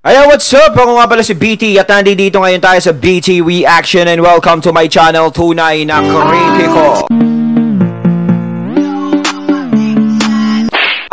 Ayan, what's up? Ako nga pala si BT at nandito ngayon tayo sa BT Reaction and welcome to my channel, Tunay na Kritiko.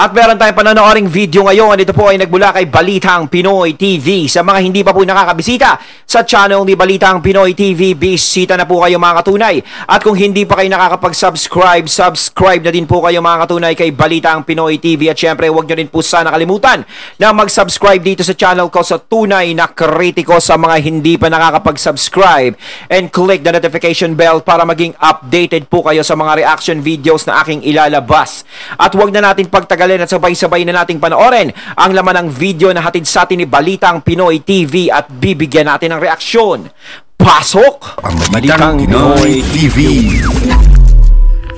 At meron tayong panonooring video ngayon. Ito po ay nagmula kay Balitang Pinoy TV. Sa mga hindi pa po nakakabisita sa channel ni Balitang Pinoy TV, bisita na po kayo mga katunay. At kung hindi pa kayo nakakapag-subscribe, subscribe na din po kayo mga katunay kay Balitang Pinoy TV. At syempre, huwag nyo rin po sana kalimutan na mag-subscribe dito sa channel ko sa Tunay na Kritiko sa mga hindi pa nakakapag-subscribe. And click the notification bell para maging updated po kayo sa mga reaction videos na aking ilalabas. At huwag na natin pagtagal at sabay-sabay na nating panoorin ang laman ng video na hatid sa atin ni Balitang Pinoy TV at bibigyan natin ng reaksyon. Pasok! Ang Balitang Pinoy TV.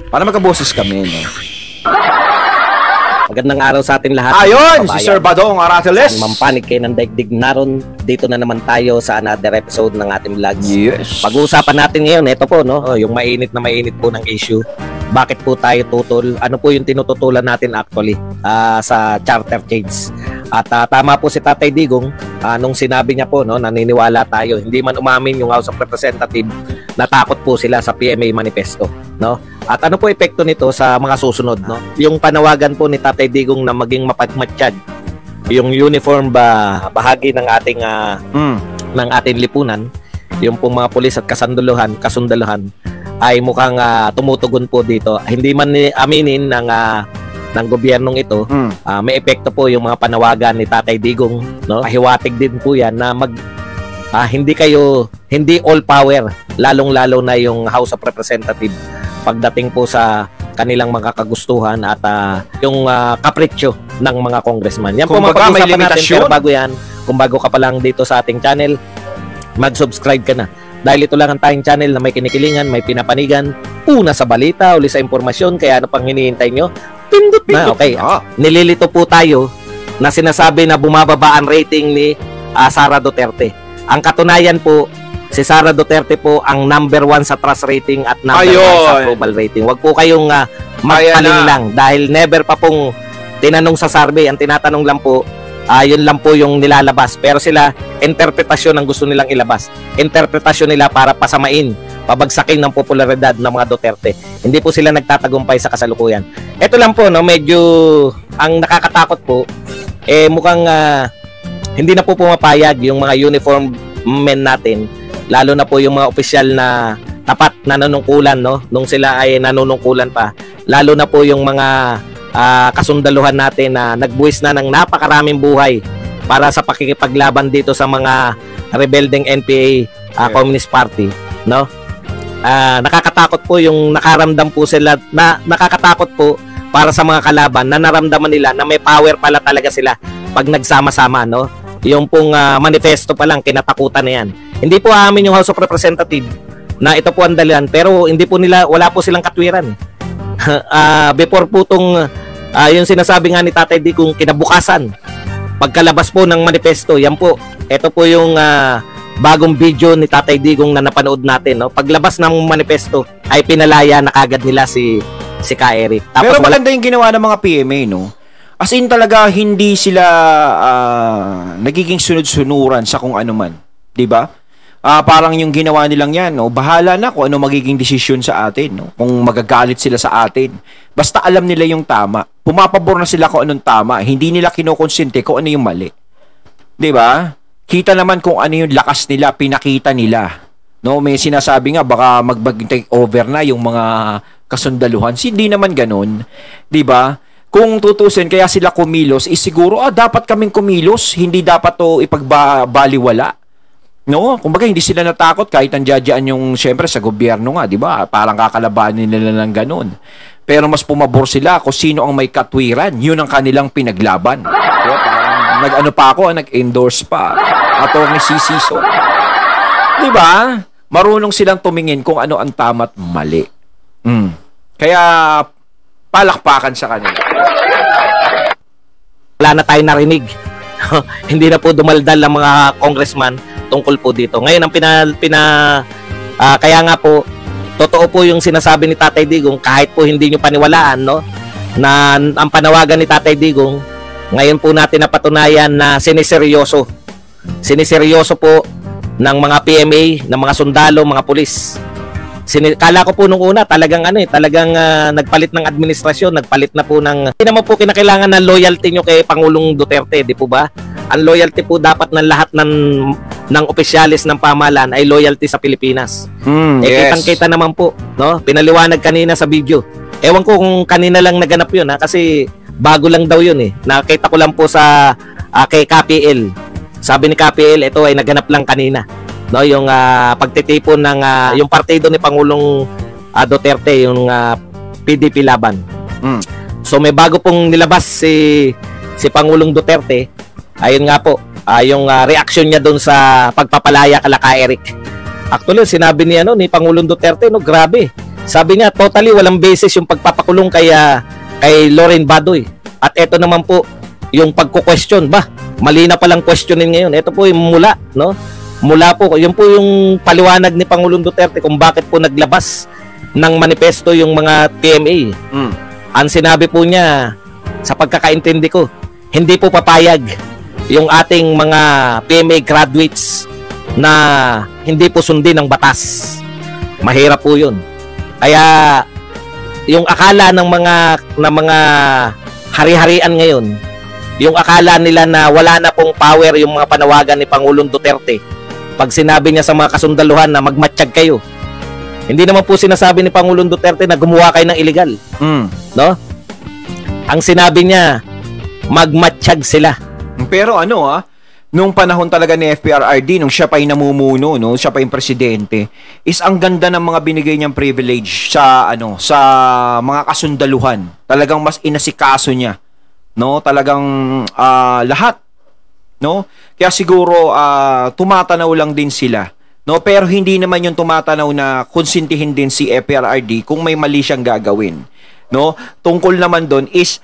Para magkaboses kami, no? Magandang araw sa atin lahat. Ayun! Si Sir Badong Aratiles. Mampanig kayo ng daigdig naroon. Dito na naman tayo sa another episode ng ating vlogs. Yes. Pag-uusapan natin ngayon, ito po, no? Yung mainit na mainit po ng issue. Bakit po tayo tutol? Ano po yung tinututulan natin actually sa charter change? At tama po si Tatay Digong nung sinabi niya po, no, naniniwala tayo. Hindi man umamin yung House of Representatives, natakot po sila sa PMA manifesto, no? At ano po epekto nito sa mga susunod, no? Yung panawagan po ni Tatay Digong na maging mapagmatsyag yung uniform bahagi ng ating ng ating lipunan, yung pong mga pulis at kasundaluhan ay mukhang tumutugon po dito. Hindi man aminin ng gobyernong ito, may epekto po yung mga panawagan ni Tatay Digong, no? Pahiwatig din po yan na hindi all power, lalong-lalo na yung House of Representatives pagdating po sa kanilang mga kagustuhan at yung kapritsyo ng mga congressman. Yan po mapag-usapan natin, pero bago yan, kung bago ka pa lang dito sa ating channel, mag-subscribe ka na. Dahil ito lang ang tayong channel na may kinikilingan, may pinapanigan, una sa balita, uli sa impormasyon, kaya ano pang hinihintay nyo? Pindot na, okay. Nililito po tayo na sinasabi na bumababa ang rating ni Sara Duterte. Ang katunayan po, si Sara Duterte po ang number 1 sa trust rating at number 1 sa approval rating. Huwag po kayong magpaling lang dahil never pa pong tinanong sa survey. Ang tinatanong lang po, yun lang po yung nilalabas. Pero sila, interpretasyon ang gusto nilang ilabas. Interpretasyon nila para pasamain, pabagsakin ng popularidad ng mga Duterte. Hindi po sila nagtatagumpay sa kasalukuyan. Ito lang po, no, medyo ang nakakatakot po, mukhang hindi na po pumapayag yung mga uniform men natin, lalo na po yung mga opisyal na tapat na nanungkulan, no, nung sila ay nanunungkulan pa. Lalo na po yung mga kasundaluhan natin na nagbuwis na ng napakaraming buhay para sa pakikipaglaban dito sa mga rebelding NPA Communist Party, no? Nakakatakot po yung nakaramdam po sila, nakakatakot po para sa mga kalaban na naramdaman nila na may power pala talaga sila pag nagsama-sama, no? Yung pong manifesto pa lang, kinatakutan na yan. Hindi po amin yung House of Representatives na ito po ang dalian, pero hindi po nila, wala po silang katwiran. Before po itong yung sinasabi nga ni Tatay Digong kinabukasan, pagkalabas po ng manifesto, yan po, ito po yung bagong video ni Tatay Digong na napanood natin, no? Paglabas ng manifesto ay pinalaya na kagad nila si Ka Eric. Tapos pero maganda yung ginawa ng mga PMA, no? As in talaga hindi sila nagiging sunod-sunuran sa kung ano man, 'di ba? Parang yung ginawa nilang 'yan, no? Bahala na kung ano magiging desisyon sa atin, no? Kung magagalit sila sa atin. Basta alam nila yung tama. Pumapabor na sila kung anong tama, hindi nila kinokonsente kung ano yung mali. 'Di ba? Kita naman kung ano yung lakas nila, pinakita nila. No, may sinasabi nga baka mag-take over na yung mga kasundaluhan. Hindi naman ganoon, 'di ba? Kung tutusin, kaya sila kumilos, siguro, dapat kaming kumilos, hindi dapat to ipagbaliwala. No? Kumbaga, hindi sila natakot kahit nandiyan yung, syempre, sa gobyerno nga, di ba? Parang kakalabanin nila ng ganun. Pero mas pumabor sila kung sino ang may katwiran. Yun ang kanilang pinaglaban. Diba? Parang nag-ano pa ako, nag-endorse pa. Attorney Sisiso. Di ba? Marunong silang tumingin kung ano ang tama at mali. Kaya, palakpakan sa kanila. Wala na tayo narinig. Hindi na po dumaldal ang mga congressman tungkol po dito. Ngayon, ang kaya nga po, totoo po yung sinasabi ni Tatay Digong, kahit po hindi nyo paniwalaan, no? Na ang panawagan ni Tatay Digong, ngayon po natin napatunayan na siniseryoso siniseryoso po ng mga PMA, ng mga sundalo, mga pulis. Kala ko po nung una talagang nagpalit ng administrasyon, nagpalit na po ng hindi naman po kinakailangan ng loyalty nyo kay Pangulong Duterte, di po ba? Ang loyalty po dapat ng lahat ng opisyalis ng pamahalaan ay loyalty sa Pilipinas. Yes. Kitang-kita naman po, no? Pinaliwanag kanina sa video. Ewan ko kung kanina lang naganap 'yun, kasi bago lang daw 'yun eh. Nakita ko lang po sa kay KPL. Sabi ni KPL, ito ay naganap lang kanina. No, yung pagtitipon ng yung partido ni Pangulong Duterte, yung PDP Laban. So may bago pong nilabas si Pangulong Duterte. Ayun nga po, yung reaction niya doon sa pagpapalaya kala Eric. Actually, sinabi ni Pangulong Duterte, grabe. Sabi niya, totally walang basis yung pagpapakulong kay Lauren Badoy. At ito naman po yung pagko-question ba. Mali na palang questionin ngayon. Ito po yung mula, no? Mula po, yun po yung paliwanag ni Pangulong Duterte kung bakit po naglabas ng manifesto yung mga PMA. Ang sinabi po niya, sa pagkakaintindi ko, hindi po papayag yung ating mga PMA graduates na hindi po sundin ang batas. Mahirap po yun. Kaya yung akala ng mga hari-harian ngayon, yung akala nila na wala na pong power yung mga panawagan ni Pangulong Duterte, pag sinabi niya sa mga kasundaluhan na magmatsyag kayo, hindi naman po sinasabi ni Pangulong Duterte na gumawa kayo ng illegal. No? Ang sinabi niya, magmatsyag sila. Pero nung panahon talaga ni FPRRD, nung siya pa yung namumuno, no, siya pa yung presidente, is ang ganda ng mga binigay niyang privilege sa mga kasundaluhan. Talagang mas inasikaso niya, no? Talagang lahat, no? Kaya siguro tumatanaw lang din sila, no? Pero hindi naman yung tumatanaw na konsintihin din si FPRRD kung may mali siyang gagawin, no? Tungkol naman doon is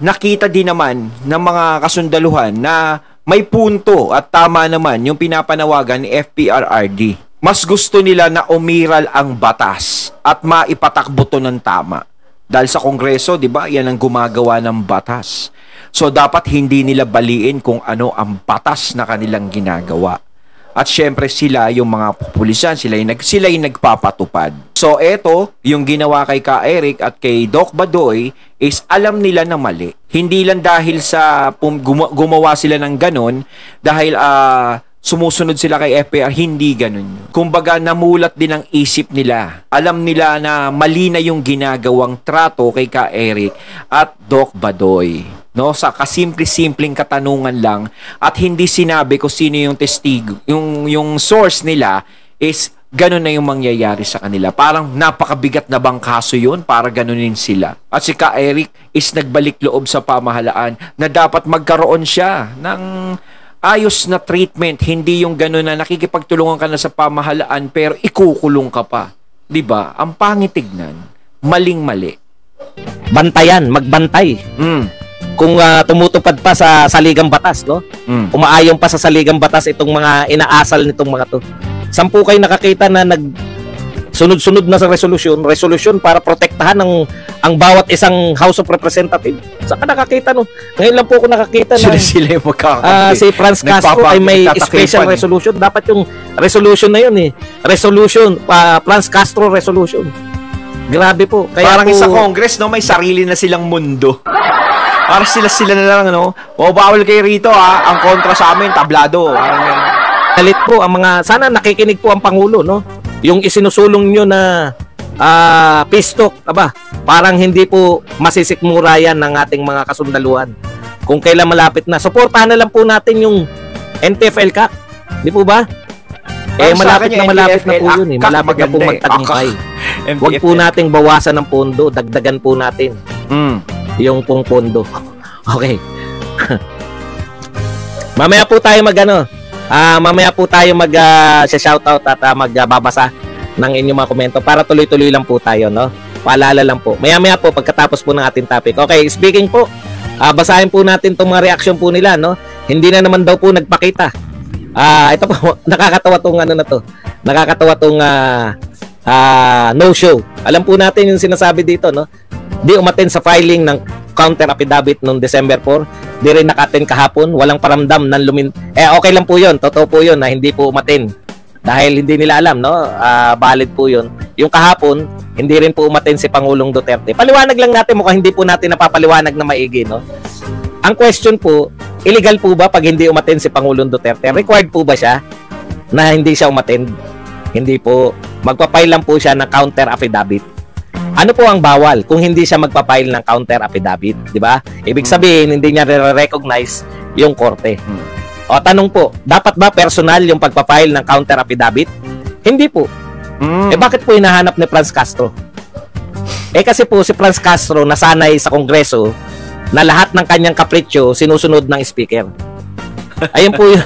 nakita din naman ng mga kasundaluhan na may punto at tama naman yung pinapanawagan ni FPRRD. Mas gusto nila na umiral ang batas at maipatakbo to ng tama. Dahil sa Kongreso, di ba, yan ang gumagawa ng batas. So, dapat hindi nila baliin kung ano ang batas na kanilang ginagawa. At syempre sila, yung mga pulisan, sila yung nagpapatupad. So, eto, yung ginawa kay Ka Eric at kay Doc Badoy is alam nila na mali. Hindi lang dahil sa gumawa sila ng ganon, dahil sumusunod sila kay FPR, hindi ganun. Kumbaga, namulat din ang isip nila. Alam nila na mali na yung ginagawang trato kay Ka Eric at Doc Badoy. No, sa kasimple-simpleng katanungan lang at hindi sinabi ko sino yung testigo, yung source nila is ganun na yung mangyayari sa kanila. Parang napakabigat na bang kaso yun para ganunin sila. At si Ka Eric is nagbalik loob sa pamahalaan na dapat magkaroon siya ng ayos na treatment, hindi yung ganun na nakikipagtulungan ka na sa pamahalaan pero ikukulong ka pa. 'Di ba? Ang pangitignan, maling-mali. Bantayan, magbantay. Kung tumutupad pa sa saligang batas, no? Umaayon pa sa saligang batas itong mga inaasal nitong mga to. 10 kayo nakakita na sunod-sunod na sa resolution para protektahan ang bawat isang House of Representative. Saka nakakita ngayon lang po ako nakakita na sila yung magkakakampi. Si Franz Castro ay may special resolution. Dapat yung resolution na yun Franz Castro resolution. Grabe po. Kaya parang sa Congress, no, may sarili na silang mundo. Para sila na lang, no? Bawal kayo rito, ang kontra sa amin, tablado. Galit po ang mga, sana nakikinig po ang Pangulo, no? Yung isinusulong nyo na peace talk, parang hindi po masisikmura yan ng ating mga kasundaluhan. Kung kailan malapit na, suportahan na lang po natin yung NTFL CAC. Di po ba? Malapit na po yun. Malapit na po magtagumpay. Huwag po nating bawasan ng pondo, dagdagan po natin. Yung pong pondo. Okay. Mamaya po tayo mag-shoutout at magbabasa ng inyong mga komento para tuloy-tuloy lang po tayo, no? Paalala lang po. Maya-maya po pagkatapos po ng ating topic. Okay, speaking po, basahin po natin itong mga reaction po nila, no? Hindi na naman daw po nagpakita. Ito po, nakakatawa tong Nakakatawa tong no show. Alam po natin yung sinasabi dito, no? Di umattend sa filing ng counter affidavit noong December 4. Di rin naka-attend kahapon, walang paramdam ng okay lang po 'yun. Totoo po 'yun na hindi po umattend. Dahil hindi nila alam, no? Valid po 'yun. Yung kahapon, hindi rin po umattend si Pangulong Duterte. Paliwanag lang natin, mukhang hindi po natin napapaliwanag na maigi, no? Ang question po, illegal po ba pag hindi umattend si Pangulong Duterte? Required po ba siya na hindi siya umattend? Hindi po. Magpa-file lang po siya ng counter affidavit. Ano po ang bawal kung hindi siya magpa-file ng counter affidavit, di ba? Ibig sabihin, hindi niya re-recognize yung korte. O tanong po, dapat ba personal yung pagpa-file ng counter affidavit? Hindi po. Bakit po hinahanap ni Franz Castro? Kasi po si Franz Castro nasanay sa Kongreso na lahat ng kanyang kapritsyo sinusunod ng speaker. Ayun po yun.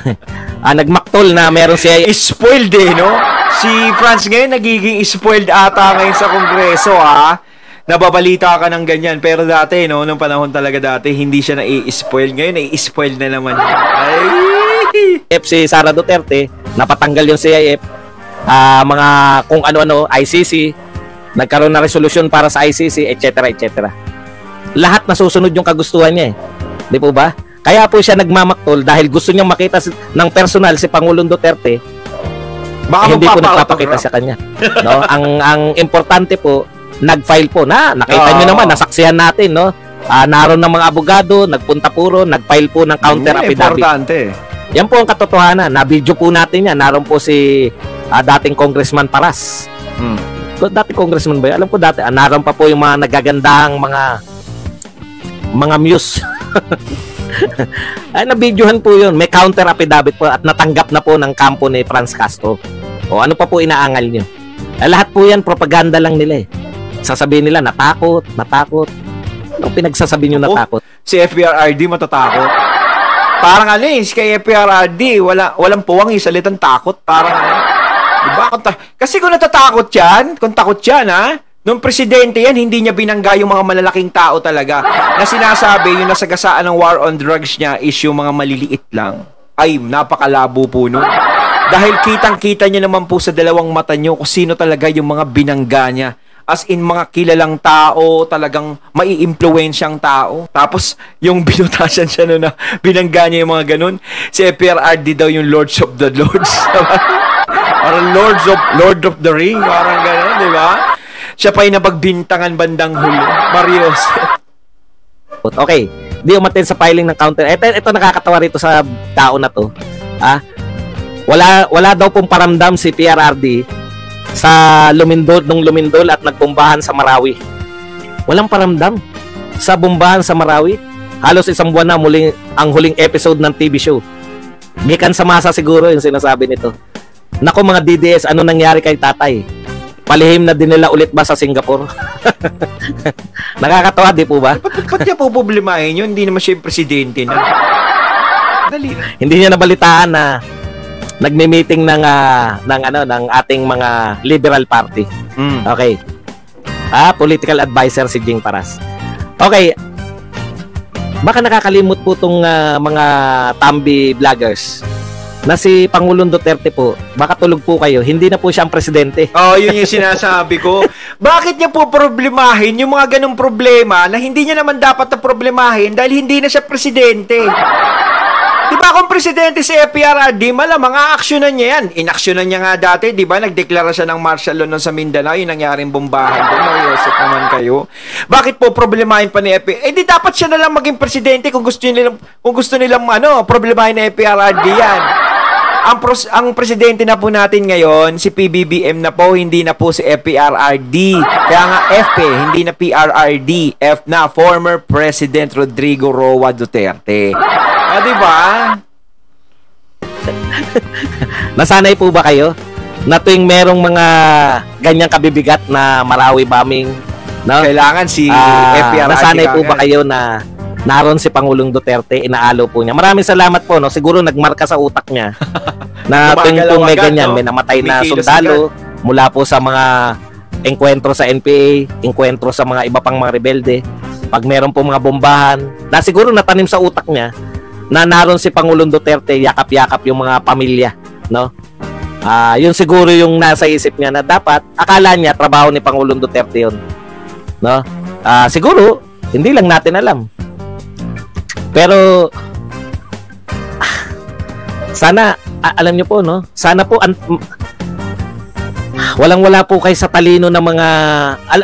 Nagmaktol na meron siya. Spoiled no? Si Franz ngayon nagiging spoiled ata ngayon sa Kongreso, Nababalita ka ng ganyan. Pero dati, no? Nung panahon talaga dati, hindi siya na-i-spoil. Ngayon, na-i-spoil na naman. Ay! Si Sara Duterte, napatanggal yung CIF. Mga kung ano-ano, ICC. Nagkaroon na resolusyon para sa ICC, etc. etc. Lahat nasusunod yung kagustuhan niya, Di po ba? Kaya po siya nagmamaktol dahil gusto niyang makita ng personal si Pangulong Duterte. Hindi po nagpapakita sa kanya. No? Ang importante po, nag-file po nakita niyo naman, nasaksihan natin, no? Naroon ng mga abogado, nagpunta puro, nag-file po ng counter affidavit. Importante. Yan po ang katotohanan. Na-video po natin yan. Naroon po si dating Congressman Paras. Dating Congressman ba yun? Alam ko dati. Naroon pa po yung mga nagagandahang mga muse. Ay, na-videohan po yun. May counter affidavit po at natanggap na po ng kampo ni Franz Castro. O ano pa po inaangal nyo? Lahat po yan, propaganda lang nila Sasabihin nila, natakot. Anong pinagsasabi nyo natakot? Si FPRRD matatakot. Parang kay FPRRD, walang puwang salitang takot. Parang, diba? Kasi kung natatakot yan, kung takot yan, nung presidente yan, hindi niya binangga yung mga malalaking tao talaga. Na sinasabi, yung nasagasaan ng war on drugs niya is yung mga maliliit lang. Ay, napakalabo po nun. Dahil kitang-kita niya naman po sa dalawang mata niyo kung sino talaga yung mga binangga niya. As in, mga kilalang tao, talagang mai-impluensyang tao. Tapos, yung binutasan siya na binangga niya yung mga ganun. Si FPRRD daw yung Lords of the Lords. Parang Lord of the Ring. Parang ganun, di ba? Siya pa yung napagbintangan bandang huli. Marios. Okay. Di umattend sa filing ng counter. Ito nakakatawa rito sa tao na to. Wala daw pong paramdam si PRRD sa lumindol at nagbombahan sa Marawi. Walang paramdam sa bombahan sa Marawi. Halos isang buwan na ang huling episode ng TV show. Gikan sa masa siguro yung sinasabi nito. Nako mga DDS, ano nangyari kay tatay? Palihim na din nila ulit ba sa Singapore? Nakakatawa, di po ba? Ba't niya po problemahin yun? Hindi naman siya yung presidente na. Dali. Hindi niya nabalitaan na nagme-meeting ng ating mga Liberal Party. Okay. Political advisor si Jing Paras. Okay. Baka nakakalimot po tong mga tambi vloggers na si Pangulong Duterte po, baka tulog po kayo, hindi na po siya ang presidente. Yun yung sinasabi ko. Bakit niya po problemahin yung mga ganong problema na hindi niya naman dapat na problemahin dahil hindi na siya presidente? Diba kung presidente si FPRRD, malamang aaksyonan niya yan. Inaksyonan niya nga dati, diba? Nagdeklara siya ng martial law sa Mindanao, yung nangyaring bombahan doon. Mariosip naman kayo. Bakit po problemahin pa ni FPRRD? Di dapat siya na lang maging presidente kung gusto nilang problemahin ni FPRRD yan. Ang presidente na po natin ngayon, si PBBM na po, hindi na po si FPRRD. Kaya nga FP, hindi na PRRD. F na, former President Rodrigo Roa Duterte. Diba? Nasanay po ba kayo na tuwing merong mga ganyang kabibigat na Marawi bombing, no? Kailangan si FPRRD. Nasanay po ba kayo na naroon si Pangulong Duterte, inaalo po niya? Maraming salamat po, no? Siguro nagmarka sa utak niya na tuwing po may ganyan, may namatay na sundalo mula po sa mga engkwentro sa NPA, engkwentro sa mga iba pang mga rebelde. Pag meron po mga bombahan, na siguro natanim sa utak niya na naroon si Pangulong Duterte, yakap-yakap yung mga pamilya, no? Yun siguro yung nasa isip niya na dapat akala niya trabaho ni Pangulong Duterte yun, no? Siguro Hindi lang natin alam. Pero sana alam niyo po, no? Sana po walang-wala po kayo sa talino ng mga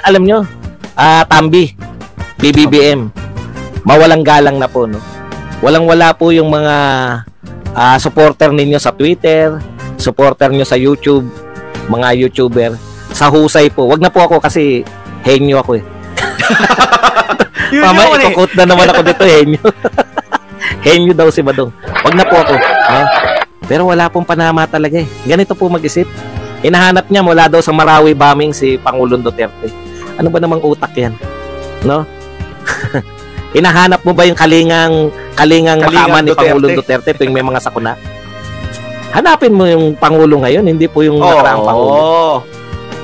alam niyo, Tambi, BBBM. Mawalang galang na po, no? Walang-wala po yung mga supporter ninyo sa Twitter, supporter niyo sa YouTube, mga YouTuber. Sa husay po. Wag na po ako kasi henyo ako eh. Mama, ikukot na naman ako dito, henyo. Henyo daw si Badong. Wag na po ako. No? Pero wala pong panama talaga eh. Ganito po mag-isip. Hinahanap niya mula daw sa Marawi bombing si Pangulong Duterte. Ano ba namang utak yan? No? Hinahanap mo ba yung kalingang makaman ni Pangulong Duterte tuwing may mga sakuna? Hanapin mo yung Pangulo ngayon, hindi po yung nakaraang Pangulo.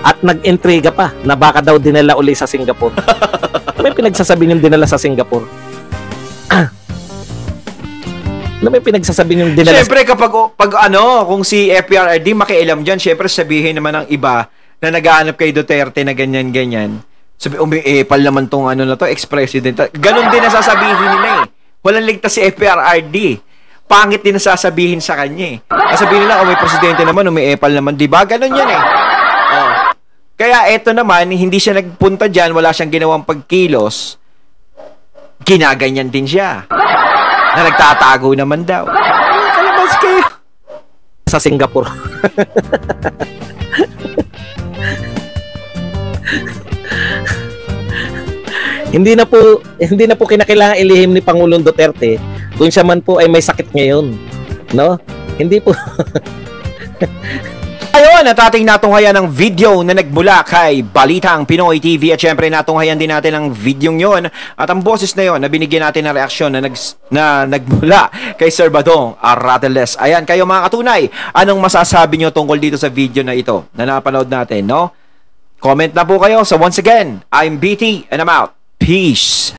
At nag-intriga pa na baka daw dinala uli sa Singapore. May pinagsasabi yung dinala sa Singapore. May pinagsasabi yung dinala. Siyempre kung si FPRRD makialam diyan, siyempre sabihin naman ng iba na nag-aanap kay Duterte na ganyan. Sabi, umiepal naman tong na to, ex-president. Ganon din nasasabihin nila eh. Walang ligtas si FPRRD. Pangit din nasasabihin sa kanya eh. Sabihin nila, may presidente naman, umiepal naman. Diba? Ganon yan eh. Kaya eto naman, hindi siya nagpunta dyan, wala siyang ginawang pagkilos. Ginaganyan din siya. Na nagtatago naman daw. Kalabas kayo. Sa Singapore. Hindi na po kinakailangan ilihim ni Pangulong Duterte kung siya man po ay may sakit ngayon, no? Hindi po. Ayun, at ating natunghayan ng video na nagmula kay Balitang Pinoy TV at syempre natunghayan din natin ang video yon at ang boses na yon na binigyan natin ng reaksyon na nagmula kay Sir Badong Arateles. Ayan, kayo mga katunay, anong masasabi nyo tungkol dito sa video na ito na napanood natin, no? Comment na po kayo. So once again, I'm BT and I'm out. Peace.